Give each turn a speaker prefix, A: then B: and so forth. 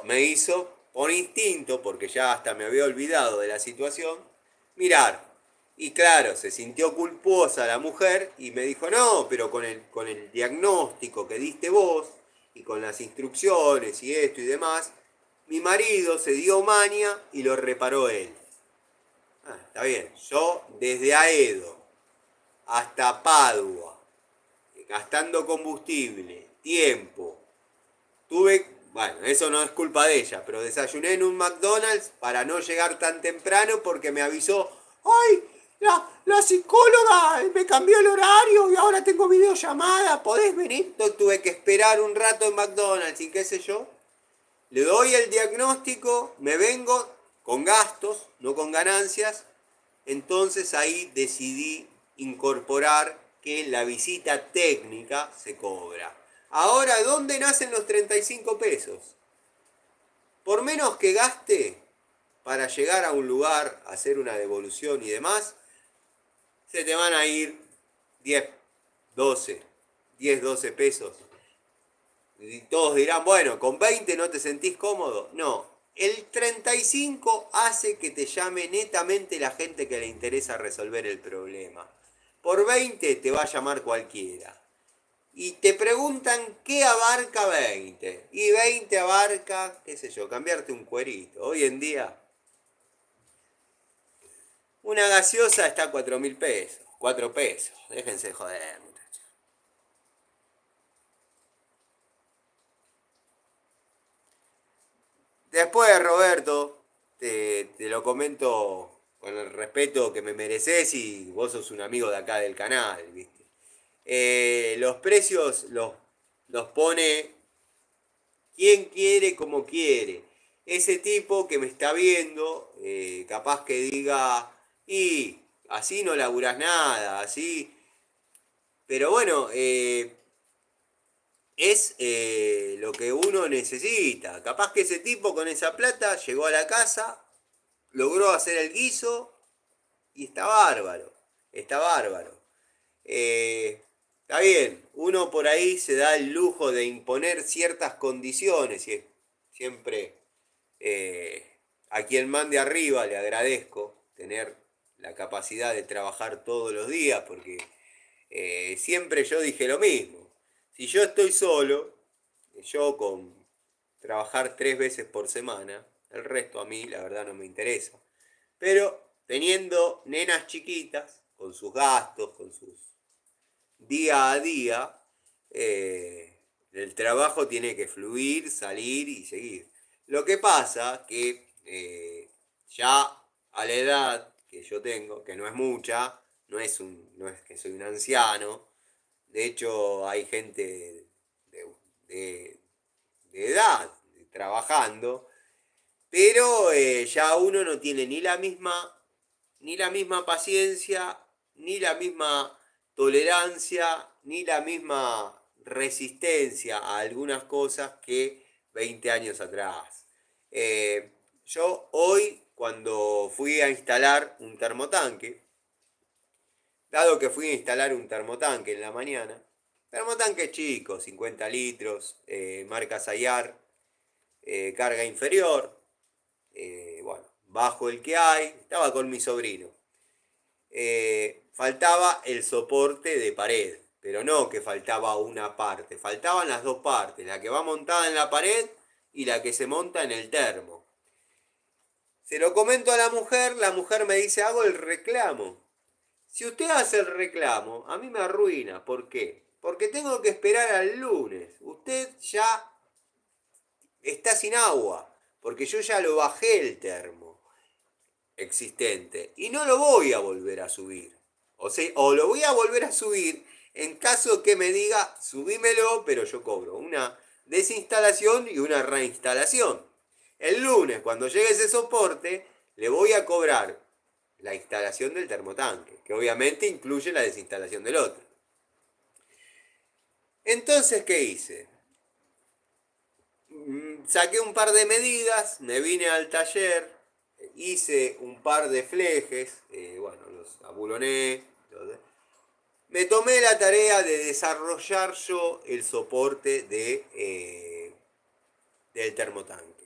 A: me hizo, por instinto, porque ya hasta me había olvidado de la situación, mirar. Y claro, se sintió culposa la mujer y me dijo, no, pero con el diagnóstico que diste vos y con las instrucciones y esto y demás, mi marido se dio maña y lo reparó él. Está bien, yo desde Aedo hasta Padua, gastando combustible, tiempo, bueno, eso no es culpa de ella, pero desayuné en un McDonald's para no llegar tan temprano porque me avisó, ¡ay! La psicóloga me cambió el horario y ahora tengo videollamada, ¿podés venir? Tuve que esperar un rato en McDonald's y qué sé yo. Le doy el diagnóstico, me vengo con gastos, no con ganancias. Entonces ahí decidí incorporar que la visita técnica se cobra. Ahora, ¿dónde nacen los 35 pesos? Por menos que gaste para llegar a un lugar, hacer una devolución y demás, se te van a ir 10, 12, 10, 12 pesos. Y todos dirán, bueno, con 20 no te sentís cómodo. No, el 35 hace que te llame netamente la gente que le interesa resolver el problema. Por 20 te va a llamar cualquiera. Y te preguntan qué abarca 20. Y 20 abarca, qué sé yo, cambiarte un cuerito. Hoy en día, una gaseosa está a 4.000 pesos. 4 pesos. Déjense joder, muchachos. Después, Roberto, te lo comento con el respeto que me mereces y vos sos un amigo de acá del canal, ¿viste? Los precios los pone quien quiere como quiere. Ese tipo que me está viendo, capaz que diga, y así no laburás nada, así. Pero bueno, es lo que uno necesita. Capaz que ese tipo con esa plata llegó a la casa, logró hacer el guiso y está bárbaro. Está bárbaro. Eh, Está bien, uno por ahí se da el lujo de imponer ciertas condiciones y siempre a quien mande arriba le agradezco tener la capacidad de trabajar todos los días porque siempre yo dije lo mismo. Si yo estoy solo, yo con trabajar 3 veces por semana, el resto a mí la verdad no me interesa. Pero teniendo nenas chiquitas, con sus gastos, con sus día a día, el trabajo tiene que fluir, salir y seguir. Lo que pasa que ya a la edad que yo tengo, que no es mucha, no es que soy un anciano, de hecho hay gente de, de edad trabajando, pero ya uno no tiene ni la misma paciencia, ni la misma tolerancia, ni la misma resistencia a algunas cosas que 20 años atrás. Yo hoy, cuando fui a instalar un termotanque, dado que fui a instalar un termotanque en la mañana, termotanque chico, 50 litros, marca Sayar, carga inferior, bueno, bajo el que hay, estaba con mi sobrino. Faltaba el soporte de pared, pero no que faltaba una parte, faltaban las dos partes, la que va montada en la pared y la que se monta en el termo. Se lo comento a la mujer me dice, hago el reclamo. Si usted hace el reclamo, a mí me arruina. ¿Por qué? Porque tengo que esperar al lunes. Usted ya está sin agua, porque yo ya lo bajé el termo existente y no lo voy a volver a subir. O sea, o lo voy a volver a subir en caso que me diga, subímelo, pero yo cobro una desinstalación y una reinstalación. El lunes, cuando llegue ese soporte, le voy a cobrar la instalación del termotanque, que obviamente incluye la desinstalación del otro. Entonces, ¿qué hice? Saqué un par de medidas, me vine al taller, hice un par de flejes, bueno, los abuloné, me tomé la tarea de desarrollar yo el soporte del termotanque.